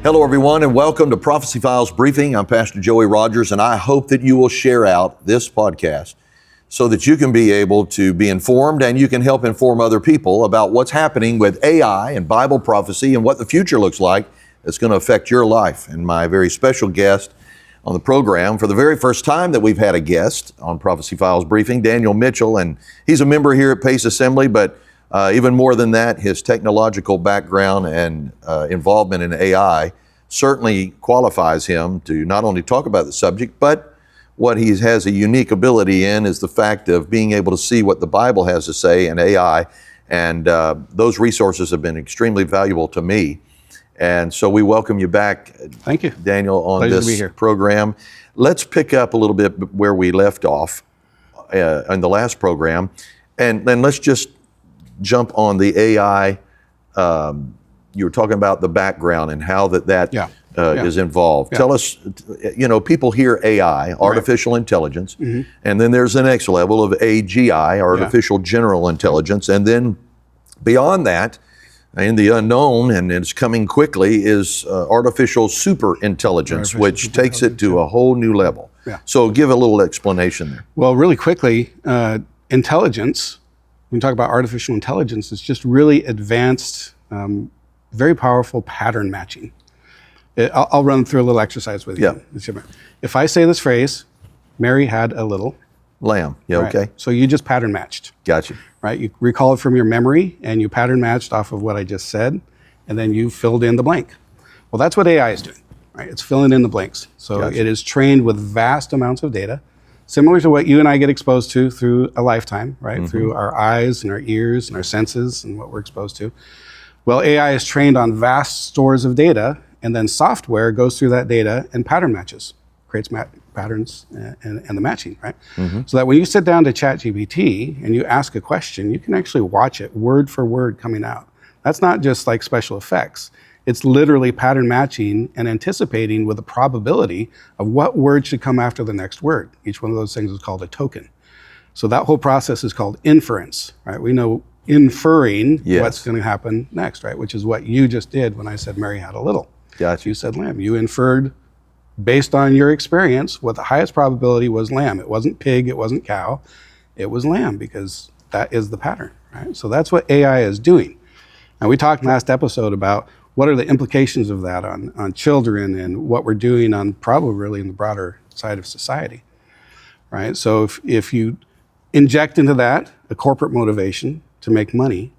Hello, everyone, and welcome to Prophecy Files Briefing. I'm Pastor Joey Rogers, and I hope that you will share out this podcast so that you can be able to be informed and you can help inform other people about what's happening with AI and Bible prophecy and what the future looks like that's going to affect your life. And my very special guest on the program, for the very first time that we've had a guest on Prophecy Files Briefing, Daniel Mitchell, and he's a member here at Pace Assembly, but even more than that, his technological background and involvement in AI certainly qualifies him to not only talk about the subject, but what he has a unique ability in is the fact of being able to see what the Bible has to say in AI, and those resources have been extremely valuable to me. And so we welcome you back, thank you, Daniel, on Pleasure this to be here. program. Let's pick up a little bit where we left off in the last program, and then let's just jump on the AI. You were talking about the background and how that is involved. Yeah. Tell us, people hear AI, artificial intelligence, and then there's the next level of AGI, artificial general intelligence, and then beyond that, in the unknown, and it's coming quickly, is artificial super intelligence, which takes it to a whole new level. Yeah. So give a little explanation there. Well, really quickly, intelligence, when we talk about artificial intelligence, it's just really advanced, very powerful pattern matching. I'll run through a little exercise with you. Yeah. If I say this phrase, Mary had a little lamb. Yeah, right? okay. So you just pattern matched. Gotcha. Right? You recall it from your memory and you pattern matched off of what I just said, and then you filled in the blank. Well, that's what AI is doing, right? It's filling in the blanks. So Gotcha. It is trained with vast amounts of data, similar to what you and I get exposed to through a lifetime, right? Through our eyes and our ears and our senses and what we're exposed to. Well, AI is trained on vast stores of data, and then software goes through that data and pattern matches, creates patterns and the matching, right? So that when you sit down to ChatGPT and you ask a question, you can actually watch it word for word coming out. That's not just like special effects. It's literally pattern matching and anticipating with a probability of what word should come after the next word. Each one of those things is called a token. So that whole process is called inference, right? We know inferring what's going to happen next, right? Which is what you just did when I said Mary had a little. Gotcha. You said lamb. You inferred based on your experience what the highest probability was lamb. It wasn't pig, it wasn't cow, it was lamb, because that is the pattern, right? So that's what AI is doing. And we talked last episode about what are the implications of that on children and what we're doing on probably really in the broader side of society, right? So if you inject into that a corporate motivation to make money,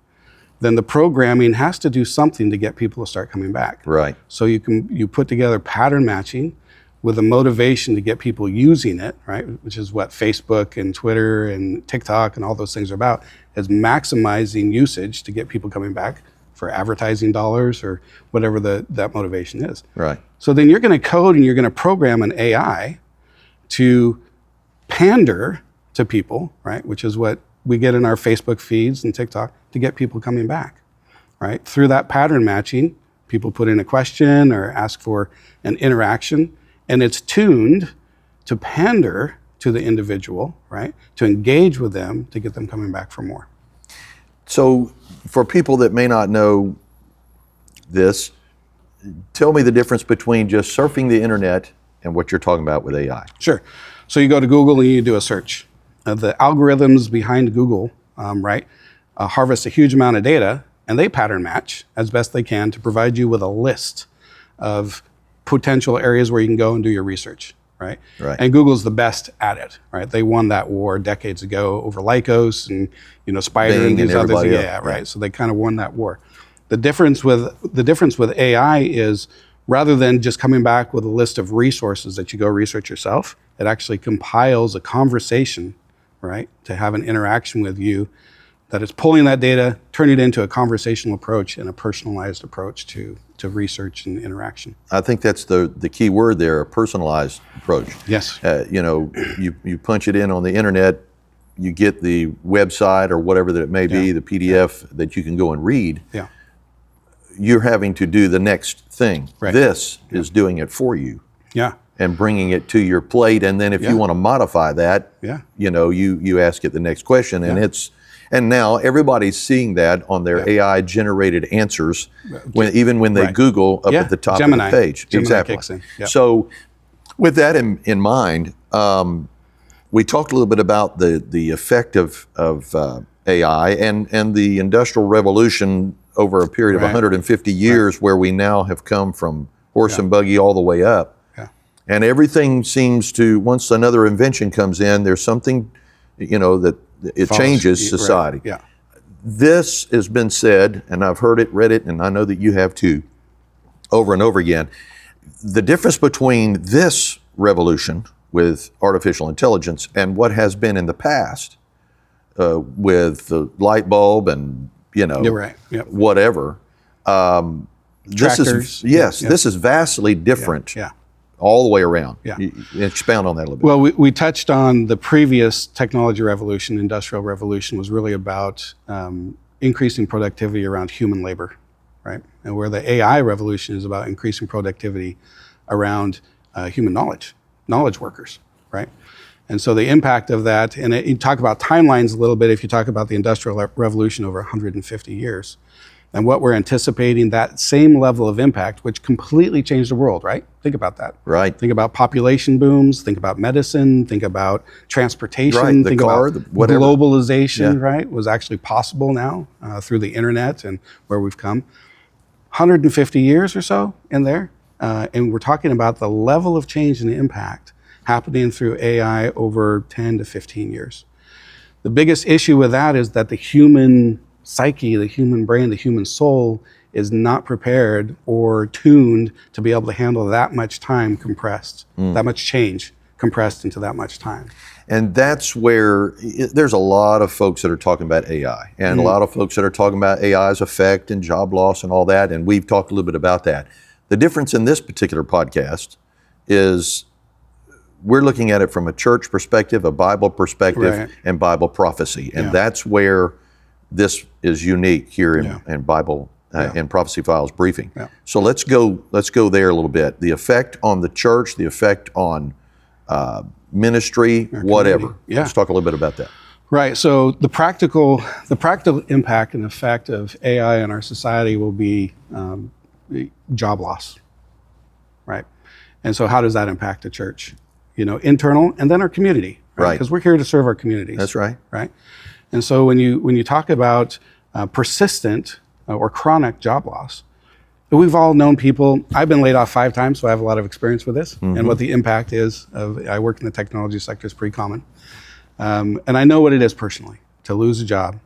then the programming has to do something to get people to start coming back. Right. So you put together pattern matching with a motivation to get people using it, right? Which is what Facebook and Twitter and TikTok and all those things are about, is maximizing usage to get people coming back for advertising dollars or whatever that motivation is. Right. So then you're going to code and you're going to program an AI to pander to people, right? Which is what we get in our Facebook feeds and TikTok to get people coming back, right? Through that pattern matching, people put in a question or ask for an interaction, and it's tuned to pander to the individual, right? To engage with them, to get them coming back for more. So for people that may not know this, tell me the difference between just surfing the internet and what you're talking about with AI. Sure. So you go to Google and you do a search. The algorithms behind Google, harvest a huge amount of data, and they pattern match as best they can to provide you with a list of potential areas where you can go and do your research, right? Right. And Google's the best at it, right? They won that war decades ago over Lycos and Spider Bing and these and others. everybody Yeah, else. right. Yeah. So they kind of won that war. The difference with AI is rather than just coming back with a list of resources that you go research yourself, it actually compiles a conversation, right, to have an interaction with you that is pulling that data, turning it into a conversational approach and a personalized approach to research and interaction. I think that's the key word there, a personalized approach. Yes. You punch it in on the internet, you get the website or whatever that it may be, the PDF that you can go and read. Yeah. You're having to do the next thing. Right. This is doing it for you. Yeah. and bringing it to your plate. And then if you want to modify that, you ask it the next question, and and now everybody's seeing that on their AI generated answers, even when they Google up at the top of the page. Gemini exactly. Kicks in. Yep. So with that in mind, we talked a little bit about the effect of AI and the Industrial Revolution over a period of 150 years, where we now have come from horse and buggy all the way up. And everything seems to, once another invention comes in, there's something, that it changes society. Yeah. This has been said, and I've heard it, read it, and I know that you have too, over and over again. The difference between this revolution with artificial intelligence and what has been in the past with the light bulb and, whatever. Tractors. This is vastly different. All the way around. Expound on that a little bit. Well, we touched on the previous technology revolution, industrial revolution, was really about increasing productivity around human labor, right? And where the AI revolution is about increasing productivity around human knowledge workers, right? And so the impact of that, and you talk about timelines a little bit if you talk about the industrial revolution over 150 years. And what we're anticipating, that same level of impact, which completely changed the world, right? Think about that. Right. Think about population booms, think about medicine, think about transportation, the think car, about whatever. Globalization, right? Was actually possible now through the internet and where we've come. 150 years or so in there. And we're talking about the level of change and impact happening through AI over 10 to 15 years. The biggest issue with that is that the human psyche, the human brain, the human soul is not prepared or tuned to be able to handle that much time compressed, that much change compressed into that much time. And that's where there's a lot of folks that are talking about AI, and a lot of folks that are talking about AI's effect and job loss and all that, and we've talked a little bit about that. The difference in this particular podcast is we're looking at it from a church perspective, a Bible perspective, and Bible prophecy. And that's where this is unique here in Bible and Prophecy Files briefing. So let's go there a little bit. The effect on the church, the effect on ministry, whatever. Let's talk a little bit about that. Right. So the practical impact and effect of AI in our society will be job loss. Right. And so how does that impact the church? Internal, and then our community. Right. Because we're here to serve our communities. That's right. Right. And so when you talk about persistent or chronic job loss, we've all known people. I've been laid off 5 times, so I have a lot of experience with this. And what the impact is I work in the technology sector is pretty common. And I know what it is personally, to lose a job,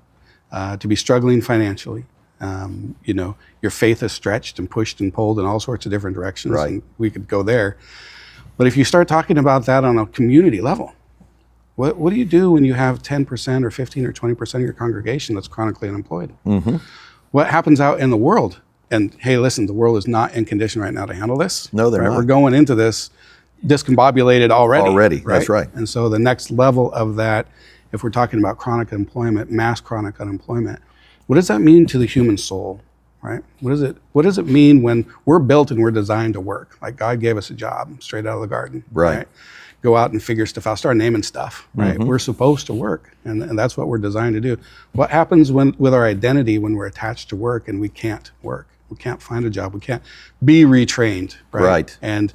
to be struggling financially. Your faith is stretched and pushed and pulled in all sorts of different directions. Right. And we could go there. But if you start talking about that on a community level, what do you do when you have 10% or 15 or 20% of your congregation that's chronically unemployed? What happens out in the world? And hey, listen, the world is not in condition right now to handle this. No, they're not. We're going into this discombobulated already. That's right. And so the next level of that, if we're talking about chronic unemployment, mass chronic unemployment, what does that mean to the human soul? Right? What does it mean when we're built and we're designed to work? Like God gave us a job straight out of the garden. Right. Go out and figure stuff out, start naming stuff, right? We're supposed to work, and that's what we're designed to do. What happens with our identity when we're attached to work and we can't work? We can't find a job. We can't be retrained, right? And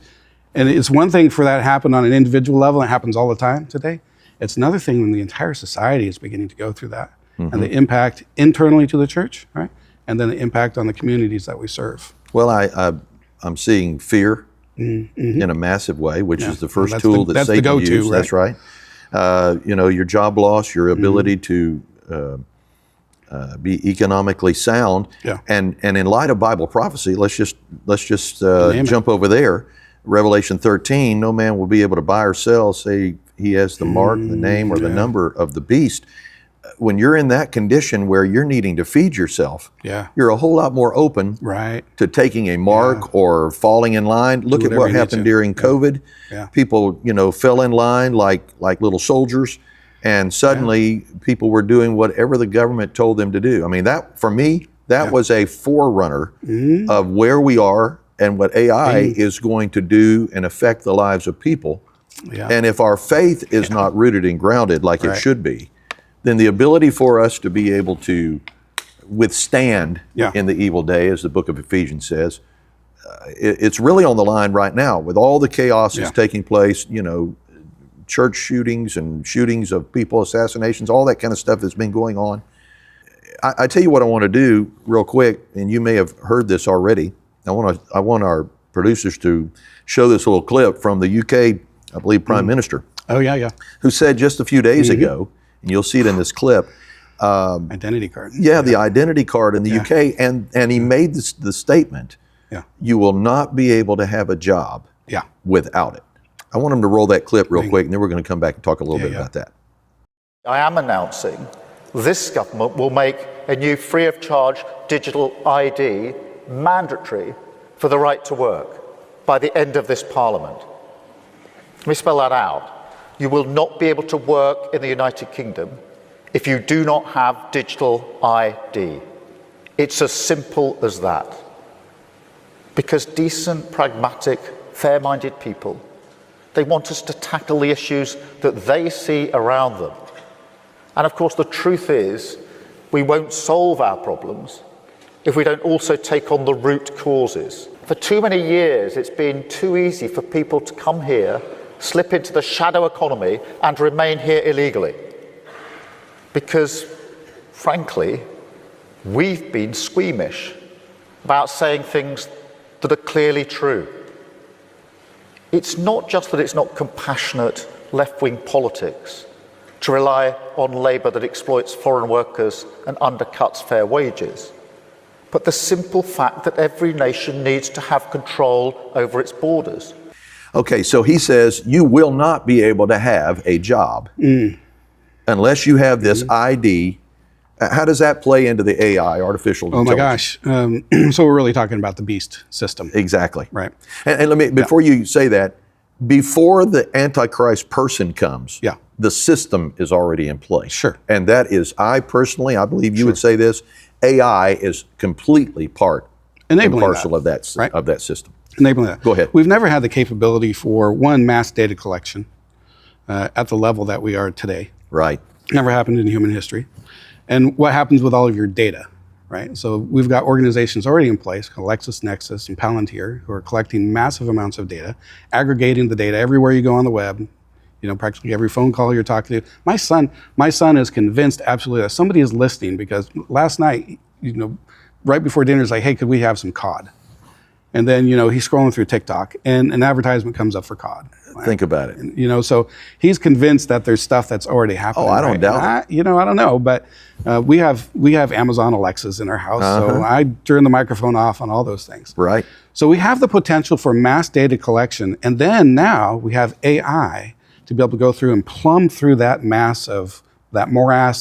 it's one thing for that to happen on an individual level. It happens all the time today. It's another thing when the entire society is beginning to go through that. And the impact internally to the church, right? And then the impact on the communities that we serve. Well, I'm seeing fear in a massive way, which is the first tool that Satan used. Right? That's right. Your job loss, your ability to be economically sound, and in light of Bible prophecy, let's just jump over there. Revelation 13: no man will be able to buy or sell, say he has the mark, the name, or the number of the beast. When you're in that condition where you're needing to feed yourself, you're a whole lot more open to taking a mark or falling in line. Look at what happened during COVID. People, fell in line like little soldiers, and suddenly people were doing whatever the government told them to do. I mean, that for me, that was a forerunner of where we are and what AI is going to do and affect the lives of people. Yeah. And if our faith is not rooted and grounded like it should be, then the ability for us to be able to withstand in the evil day, as the book of Ephesians says, it's really on the line right now with all the chaos that's taking place, you know, church shootings and shootings of people, assassinations, all that kind of stuff that's been going on. I tell you what I want to do real quick, and you may have heard this already. I want our producers to show this little clip from the UK, I believe, Prime Minister. Oh, yeah. Who said just a few days ago, and you'll see it in this clip. Identity card. Yeah, the identity card in the UK, and he made the statement, you will not be able to have a job without it. I want him to roll that clip real quick, and then we're going to come back and talk a little bit about that. I am announcing this government will make a new free of charge digital ID mandatory for the right to work by the end of this Parliament. Let me spell that out. You will not be able to work in the United Kingdom if you do not have digital ID. It's as simple as that. Because decent, pragmatic, fair-minded people, they want us to tackle the issues that they see around them. And of course, the truth is, we won't solve our problems if we don't also take on the root causes. For too many years, it's been too easy for people to come here, slip into the shadow economy, and remain here illegally. Because, frankly, we've been squeamish about saying things that are clearly true. It's not just that it's not compassionate left-wing politics to rely on labour that exploits foreign workers and undercuts fair wages, but the simple fact that every nation needs to have control over its borders. Okay, so he says you will not be able to have a job unless you have this ID. How does that play into the AI, artificial intelligence? Oh my gosh. So we're really talking about the beast system. Exactly. Right. And let me, before you say that, before the Antichrist person comes, the system is already in place. Sure. And that is, I believe you would say this, AI is completely part and parcel of that system. Enabling that. Go ahead. We've never had the capability for, one, mass data collection at the level that we are today. Right. Never happened in human history. And what happens with all of your data, right? So we've got organizations already in place called LexisNexis and Palantir who are collecting massive amounts of data, aggregating the data everywhere you go on the web, you know, practically every phone call you're talking to. My son is convinced absolutely that somebody is listening because last night, you know, right before dinner, he's like, hey, could we have some cod? And then, you know, he's scrolling through TikTok and an advertisement comes up for cod. Think about it. And, you know, so he's convinced that there's stuff that's already happening. Oh, I don't doubt it. You know, I don't know, but we have Amazon Alexas in our house, so I turn the microphone off on all those things. Right. So we have the potential for mass data collection, and then now we have AI to be able to go through and plumb through that morass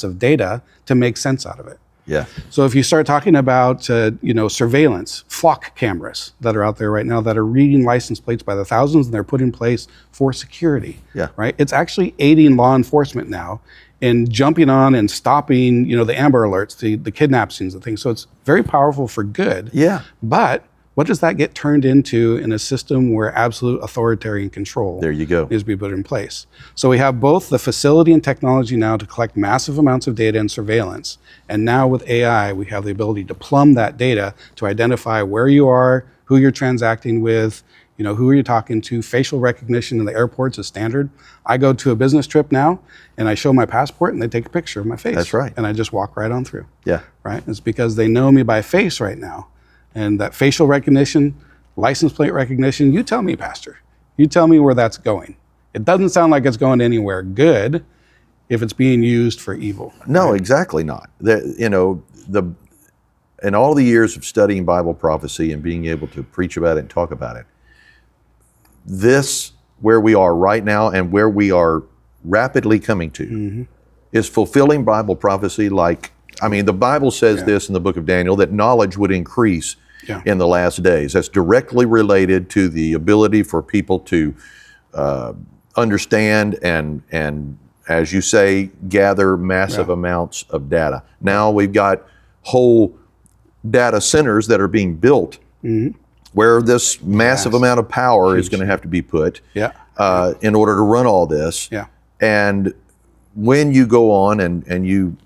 of data to make sense out of it. Yeah. So if you start talking about, you know, surveillance, flock cameras that are out there right now that are reading license plates by the thousands and they're put in place for security, right? It's actually aiding law enforcement now in jumping on and stopping, you know, the Amber Alerts, the kidnap scenes and things. So it's very powerful for good. Yeah. But what does that get turned into in a system where absolute authoritarian control is to be put in place? So we have both the facility and technology now to collect massive amounts of data and surveillance. And now with AI, we have the ability to plumb that data to identify where you are, who you're transacting with, you know, who are you talking to. Facial recognition in the airports is standard. I go to a business trip now and I show my passport and they take a picture of my face. That's right. And I just walk right on through. Yeah. Right? It's because they know me by face right now. And that facial recognition, license plate recognition, you tell me, Pastor. You tell me where that's going. It doesn't sound like it's going anywhere good if it's being used for evil. No, exactly not. You know, in all the years of studying Bible prophecy and being able to preach about it and talk about it, this, where we are right now and where we are rapidly coming to, is fulfilling Bible prophecy like, I mean, the Bible says this in the book of Daniel, that knowledge would increase in the last days. That's directly related to the ability for people to understand and, as you say, gather massive amounts of data. Now we've got whole data centers that are being built where this massive Yes. amount of power is going to have to be put Yeah. in order to run all this. Yeah. And when you go on and you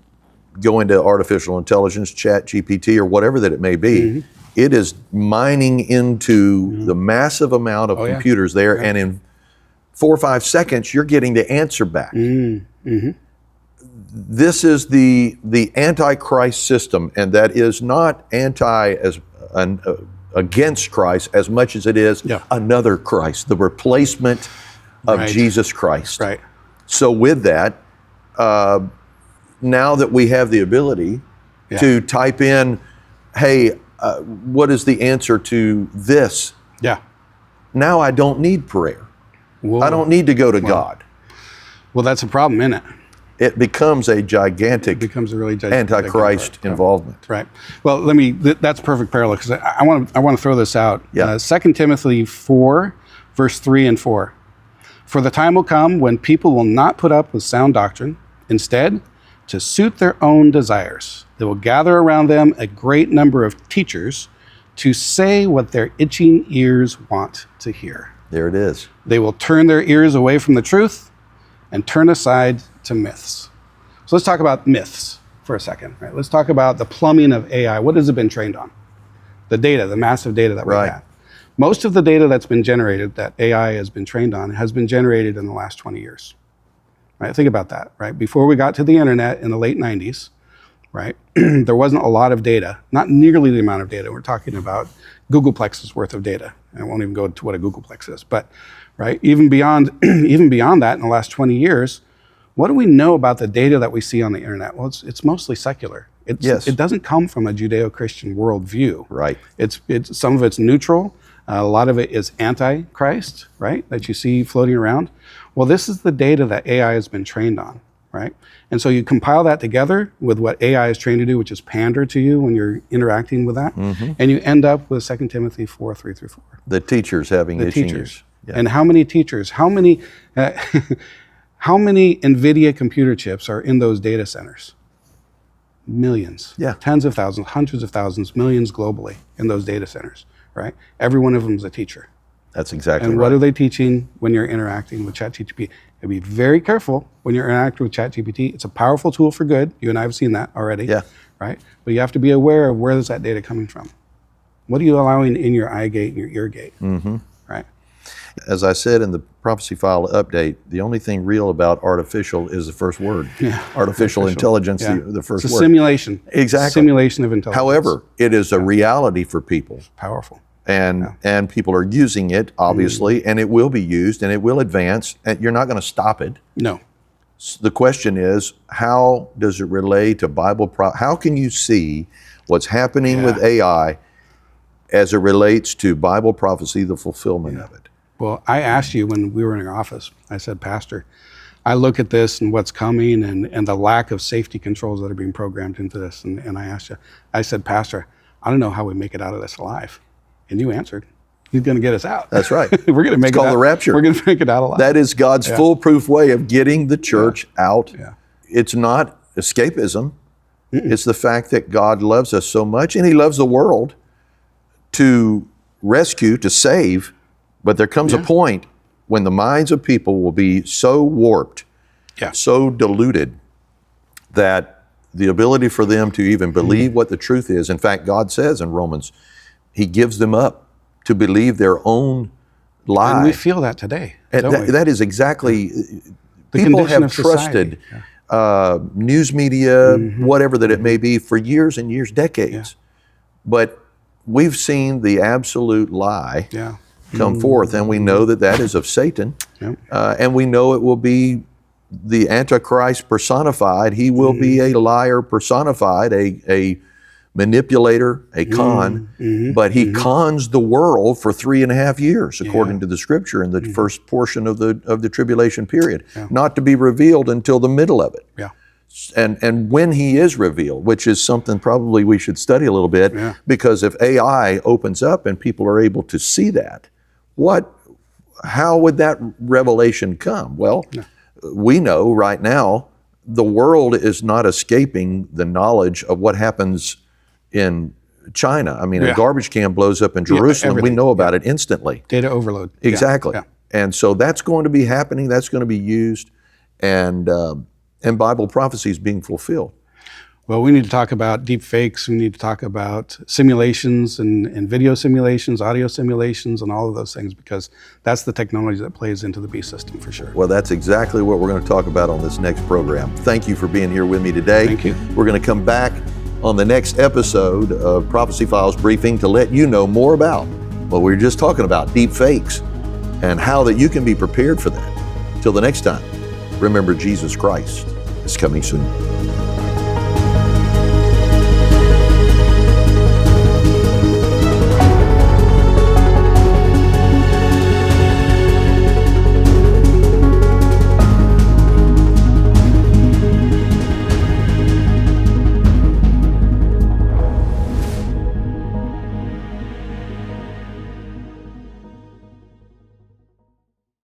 go into artificial intelligence, chat GPT or whatever that it may be, it is mining into the massive amount of computers there, and in 4 or 5 seconds, you're getting the answer back. This is the Antichrist system, and that is not against Christ as much as it is another Christ, the replacement of Jesus Christ. Right. So with that, now that we have the ability to type in, hey, what is the answer to this? Yeah. Now I don't need prayer. Whoa. I don't need to go to God. Well, that's a problem, isn't it? It becomes a gigantic It becomes a really gigantic Antichrist involvement. Right. Well, that's a perfect parallel, because I want to throw this out. Yeah. 2 Timothy 4, verse 3 and 4. For the time will come when people will not put up with sound doctrine. Instead, to suit their own desires, they will gather around them a great number of teachers to say what their itching ears want to hear. There it is. They will turn their ears away from the truth and turn aside to myths. So let's talk about myths for a second. Right? Let's talk about the plumbing of AI. What has it been trained on? The data, the massive data that we have. Most of the data that's been generated, that AI has been trained on, has been generated in the last 20 years. Right? Think about that. Right? Before we got to the internet in the late 90s, right, there wasn't a lot of data, not nearly the amount of data. We're talking about Googleplex's worth of data. I won't even go to what a Googleplex is, but right, even beyond that, in the last 20 years, what do we know about the data that we see on the internet? Well, it's mostly secular. It doesn't come from a Judeo-Christian worldview. Right. It's some of it's neutral. A lot of it is anti-Christ, right, that you see floating around. Well, this is the data that AI has been trained on, right? And so you compile that together with what AI is trained to do, which is pander to you when you're interacting with that, and you end up with 2 Timothy 4, 3 through 4. The teachers having itching teachers. ears. Yeah. And how many teachers, how many NVIDIA computer chips are in those data centers? Millions. Yeah. Tens of thousands, hundreds of thousands, millions globally in those data centers, right? Every one of them is a teacher. That's exactly And right. what are they teaching when you're interacting with ChatGPT? And be very careful when you're interacting with ChatGPT. It's a powerful tool for good. You and I have seen that already. Yeah. Right? But you have to be aware of where is that data coming from. What are you allowing in your eye gate and your ear gate? Right? As I said in the prophecy file update, the only thing real about artificial is the first word. Yeah. Artificial intelligence, Yeah. the first It's a word. simulation. Exactly. Simulation of intelligence. However, it is a reality for people. Powerful. And people are using it, obviously, and it will be used and it will advance, and you're not going to stop it. No. The question is, how does it relate to Bible? How can you see what's happening with AI as it relates to Bible prophecy, the fulfillment of it? Well, I asked you when we were in your office, I said, Pastor, I look at this and what's coming and the lack of safety controls that are being programmed into this. And I asked you, I said, Pastor, I don't know how we make it out of this alive. And you answered, He's going to get us out. That's right. We're going to make It's called the rapture. We're going to make it out alive. That is God's foolproof way of getting the church out. Yeah. It's not escapism. It's the fact that God loves us so much, and He loves the world to rescue, to save. But there comes a point when the minds of people will be so warped, so diluted, that the ability for them to even believe what the truth is. In fact, God says in Romans, He gives them up to believe their own lie. And we feel that today, don't we? That is exactly, The people condition have of society. trusted news media, whatever that it may be, for years and years, decades. But we've seen the absolute lie come forth, and we know that that is of Satan, and we know it will be the Antichrist personified. He will be a liar personified, a manipulator, a con, but he cons the world for 3.5 years, according to the Scripture in the first portion of the tribulation period, not to be revealed until the middle of it. And when he is revealed, which is something probably we should study a little bit, because if AI opens up and people are able to see that, how would that revelation come? Well, we know right now the world is not escaping the knowledge of what happens in China. I mean, Yeah. a garbage can blows up in Jerusalem. We everything. know about it instantly. Data overload. Yeah, Exactly. yeah. And so that's going to be happening. That's going to be used, and Bible prophecy is being fulfilled. Well, we need to talk about deep fakes. We need to talk about simulations and video simulations, audio simulations, and all of those things, because that's the technology that plays into the beast system for sure. Well, that's exactly what we're going to talk about on this next program. Thank you for being here with me today. Thank you. We're going to come back on the next episode of Prophecy Files Briefing to let you know more about what we were just talking about, deep fakes, and how that you can be prepared for that. Till the next time, remember Jesus Christ is coming soon.